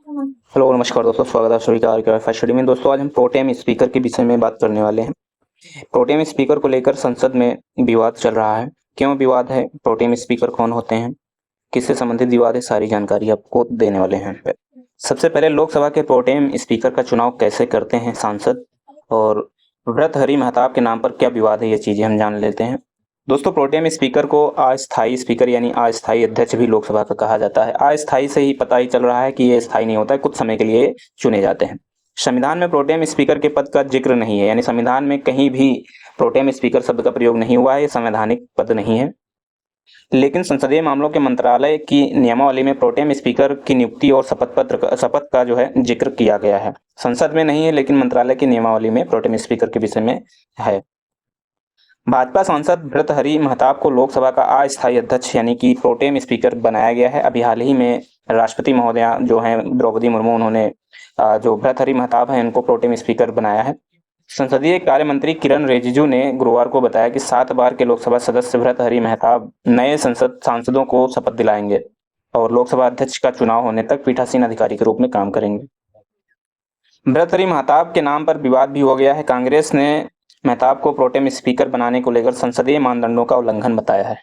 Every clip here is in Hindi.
हेलो नमस्कार दोस्तों, स्वागत है आप सभी का आर के वाईफाई स्टडी में। दोस्तों आज हम प्रोटेम स्पीकर के विषय में बात करने वाले हैं। प्रोटेम स्पीकर को लेकर संसद में विवाद चल रहा है। क्यों विवाद है, प्रोटेम स्पीकर कौन होते हैं, किससे संबंधित विवाद है, सारी जानकारी आपको देने वाले हैं। सबसे पहले लोकसभा के प्रोटेम स्पीकर का चुनाव कैसे करते हैं सांसद, और भर्तृहरि महताब के नाम पर क्या विवाद है, ये चीजें हम जान लेते हैं। दोस्तों प्रोटेम स्पीकर को अस्थायी स्पीकर यानी अस्थायी अध्यक्ष भी लोकसभा का कहा जाता है। अस्थायी से ही पता ही चल रहा है कि ये स्थायी नहीं होता है, कुछ समय के लिए चुने जाते हैं। संविधान में प्रोटेम स्पीकर के पद का जिक्र नहीं है, यानी संविधान में कहीं भी प्रोटेम स्पीकर शब्द का प्रयोग नहीं हुआ है, ये संवैधानिक पद नहीं है। लेकिन संसदीय मामलों के मंत्रालय की नियमावली में प्रोटेम स्पीकर की नियुक्ति और शपथ का जो है जिक्र किया गया है। संसद में नहीं है लेकिन मंत्रालय की नियमावली में प्रोटेम स्पीकर के विषय में है। भाजपा सांसद भर्तृहरि महताब को लोकसभा का अस्थायी अध्यक्ष यानी कि प्रोटेम स्पीकर बनाया गया है। अभी हाल ही में राष्ट्रपति महोदया जो हैं द्रौपदी मुर्मू, उन्होंने जो भर्तृहरि महताब हैं इनको प्रोटेम स्पीकर बनाया है। संसदीय कार्य मंत्री किरण रिजिजू ने गुरुवार को बताया कि 7 बार के लोकसभा सदस्य भर्तृहरि महताब नए सांसदों को शपथ दिलाएंगे और लोकसभा अध्यक्ष का चुनाव होने तक पीठासीन अधिकारी के रूप में काम करेंगे। भर्तृहरि महताब के नाम पर विवाद भी हो गया है। कांग्रेस ने महताब को प्रोटेम स्पीकर बनाने को लेकर संसदीय मानदंडों का उल्लंघन बताया है।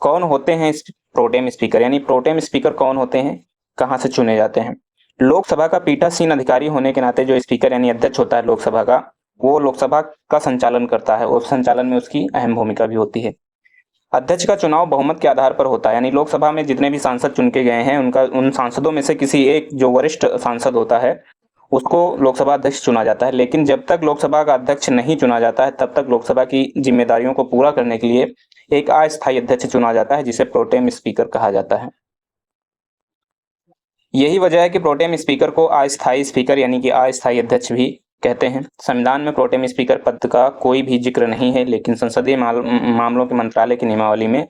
कौन होते हैं प्रोटेम स्पीकर, यानी प्रोटेम स्पीकर कौन होते हैं, कहां से चुने जाते हैं। लोकसभा का पीठासीन अधिकारी होने के नाते जो स्पीकर यानी अध्यक्ष होता है लोकसभा का, वो लोकसभा का संचालन करता है और संचालन में उसकी अहम भूमिका भी होती है। अध्यक्ष का चुनाव बहुमत के आधार पर होता है, यानी लोकसभा में जितने भी सांसद चुन के गए हैं उन सांसदों में से किसी एक जो वरिष्ठ सांसद होता है उसको लोकसभा अध्यक्ष चुना जाता है। लेकिन जब तक लोकसभा का अध्यक्ष नहीं चुना जाता है तब तक लोकसभा की जिम्मेदारियों को पूरा करने के लिए एक अस्थायी अध्यक्ष चुना जाता है, जिसे प्रोटेम स्पीकर कहा जाता है। यही वजह है कि प्रोटेम स्पीकर को अस्थायी स्पीकर यानी कि अस्थायी अध्यक्ष भी कहते हैं। संविधान में प्रोटेम स्पीकर पद का कोई भी जिक्र नहीं है, लेकिन संसदीय मामलों के मंत्रालय की नियमावली में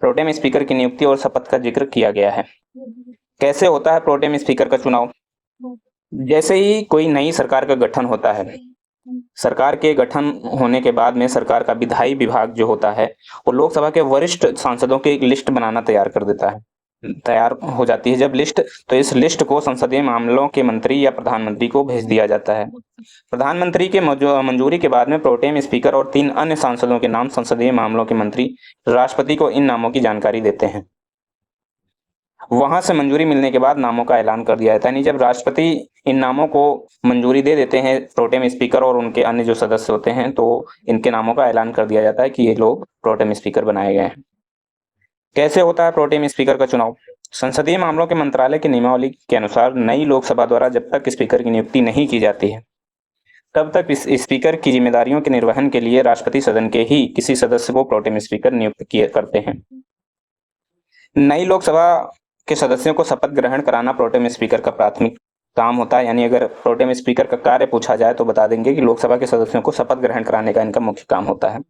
प्रोटेम स्पीकर की नियुक्ति और शपथ का जिक्र किया गया है। कैसे होता है प्रोटेम स्पीकर का चुनाव। जैसे ही कोई नई सरकार का गठन होता है, सरकार के गठन होने के बाद में सरकार का विधायी विभाग जो होता है वो लोकसभा के वरिष्ठ सांसदों की एक लिस्ट बनाना तैयार कर देता है। तैयार हो जाती है जब लिस्ट, तो इस लिस्ट को संसदीय मामलों के मंत्री या प्रधानमंत्री को भेज दिया जाता है। प्रधानमंत्री के मंजूरी के बाद में प्रोटेम स्पीकर और 3 अन्य सांसदों के नाम संसदीय मामलों के मंत्री राष्ट्रपति को इन नामों की जानकारी देते हैं। वहां से मंजूरी मिलने के बाद नामों का ऐलान कर दिया जाता है। यानी जब राष्ट्रपति इन नामों को मंजूरी दे देते हैं प्रोटेम स्पीकर और उनके अन्य जो सदस्य होते हैं, तो इनके नामों का ऐलान कर दिया जाता है कि ये लोग प्रोटेम स्पीकर बनाए गए हैं। कैसे होता है प्रोटेम स्पीकर का चुनाव। संसदीय मामलों के मंत्रालय की नियमावली के अनुसार नई लोकसभा द्वारा जब तक स्पीकर की नियुक्ति नहीं की जाती है तब तक इस स्पीकर की जिम्मेदारियों के निर्वहन के लिए राष्ट्रपति सदन के ही किसी सदस्य को प्रोटेम स्पीकर नियुक्त किए करते हैं। नई लोकसभा के सदस्यों को शपथ ग्रहण कराना प्रोटेम स्पीकर का प्राथमिक काम होता है। यानी अगर प्रोटेम स्पीकर का कार्य पूछा जाए तो बता देंगे कि लोकसभा के सदस्यों को शपथ ग्रहण कराने का इनका मुख्य काम होता है।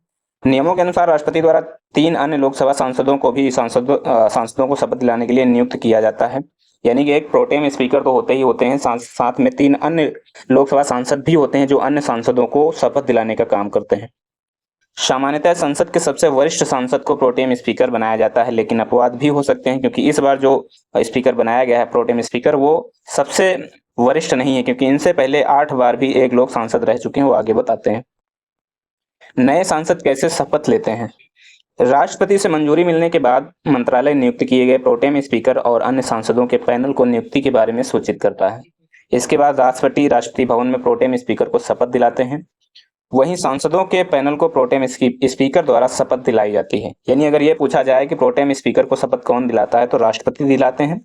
नियमों के अनुसार राष्ट्रपति द्वारा 3 अन्य लोकसभा सांसदों को भी सांसदों को शपथ दिलाने के लिए नियुक्त किया जाता है। यानी कि एक प्रोटेम स्पीकर तो होते ही होते हैं, साथ में 3 अन्य लोकसभा सांसद भी होते हैं जो अन्य सांसदों को शपथ दिलाने का काम करते हैं। सामान्यतः संसद के सबसे वरिष्ठ सांसद को प्रोटेम स्पीकर बनाया जाता है, लेकिन अपवाद भी हो सकते हैं क्योंकि इस बार जो स्पीकर बनाया गया है प्रोटेम स्पीकर, वो सबसे वरिष्ठ नहीं है क्योंकि इनसे पहले 8 बार भी एक लोग सांसद रह चुके हैं, वो आगे बताते हैं। नए सांसद कैसे शपथ लेते हैं। राष्ट्रपति से मंजूरी मिलने के बाद मंत्रालय नियुक्त किए गए प्रोटेम स्पीकर और अन्य सांसदों के पैनल को नियुक्ति के बारे में सूचित करता है। इसके बाद राष्ट्रपति भवन में प्रोटेम स्पीकर को शपथ दिलाते हैं। वहीं सांसदों के पैनल को प्रोटेम स्पीकर द्वारा शपथ दिलाई जाती है। यानी अगर ये पूछा जाए कि प्रोटेम स्पीकर को शपथ कौन दिलाता है तो राष्ट्रपति दिलाते हैं,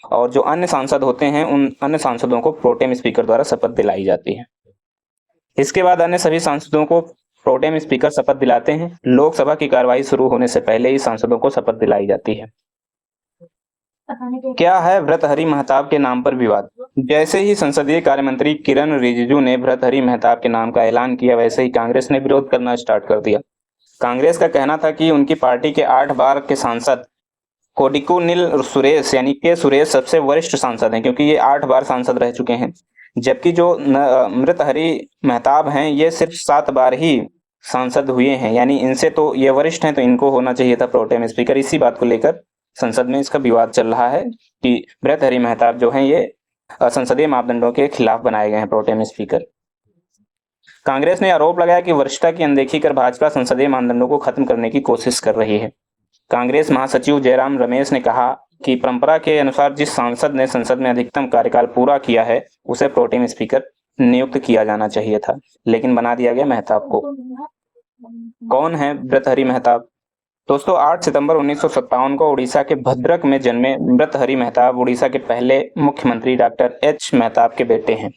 और जो अन्य सांसद होते हैं उन अन्य सांसदों को प्रोटेम स्पीकर द्वारा शपथ दिलाई जाती है। इसके बाद अन्य सभी सांसदों को प्रोटेम स्पीकर शपथ दिलाते हैं। लोकसभा की कार्यवाही शुरू होने से पहले ही सांसदों को शपथ दिलाई जाती है। क्या है भर्तृहरि महताब के नाम पर विवाद। जैसे ही संसदीय कार्य मंत्री किरण रिजिजू ने भर्तृहरि महताब के नाम का ऐलान किया, वैसे ही कांग्रेस ने विरोध करना स्टार्ट कर दिया। कांग्रेस का कहना था कि उनकी पार्टी के 8 बार के सांसद कोडिकुनिल सुरेश यानी के सुरेश सबसे वरिष्ठ सांसद हैं, क्योंकि ये 8 बार सांसद रह चुके हैं, जबकि जो भर्तृहरि महताब हैं ये सिर्फ 7 बार ही सांसद हुए हैं। यानी इनसे तो ये वरिष्ठ हैं, तो इनको होना चाहिए था प्रोटेम स्पीकर। इसी बात को लेकर संसद में इसका विवाद चल रहा है कि भर्तृहरि महताब जो हैं ये संसदीय मापदंडों के खिलाफ बनाए गए हैं प्रोटेम स्पीकर। कांग्रेस ने आरोप लगाया कि वरिष्ठता की अनदेखी कर भाजपा संसदीय मानदंडों को खत्म करने की कोशिश कर रही है। कांग्रेस महासचिव जयराम रमेश ने कहा कि परंपरा के अनुसार जिस सांसद ने संसद में अधिकतम कार्यकाल पूरा किया है उसे प्रोटेम स्पीकर नियुक्त किया जाना चाहिए था, लेकिन बना दिया गया महताब को। कौन है भर्तृहरि महताब? दोस्तों 8 सितंबर 1957 को उड़ीसा के भद्रक में जन्मे भर्तृहरि महताब उड़ीसा के पहले मुख्यमंत्री डॉक्टर एच मेहताब के बेटे हैं।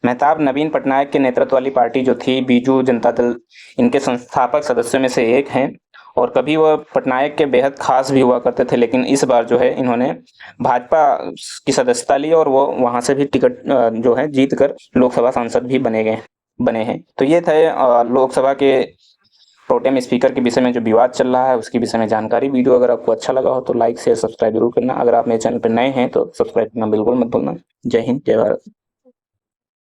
मेहताब नवीन पटनायक के नेतृत्व वाली पार्टी जो थी बीजू जनता दल, इनके संस्थापक सदस्यों में से एक हैं और कभी वह पटनायक के बेहद खास भी हुआ करते थे, लेकिन इस बार जो है इन्होंने भाजपा की सदस्यता ली और वो वहां से भी टिकट जो है जीत कर लोकसभा सांसद भी बने हैं। तो ये थे लोकसभा के प्रोटेम स्पीकर के विषय में जो विवाद चल रहा है उसके विषय में जानकारी। वीडियो अगर आपको अच्छा लगा हो तो लाइक शेयर सब्सक्राइब जरूर करना। अगर आप मेरे चैनल पर नए हैं तो सब्सक्राइब करना बिल्कुल मत भूलना। जय हिंद, जय भारत।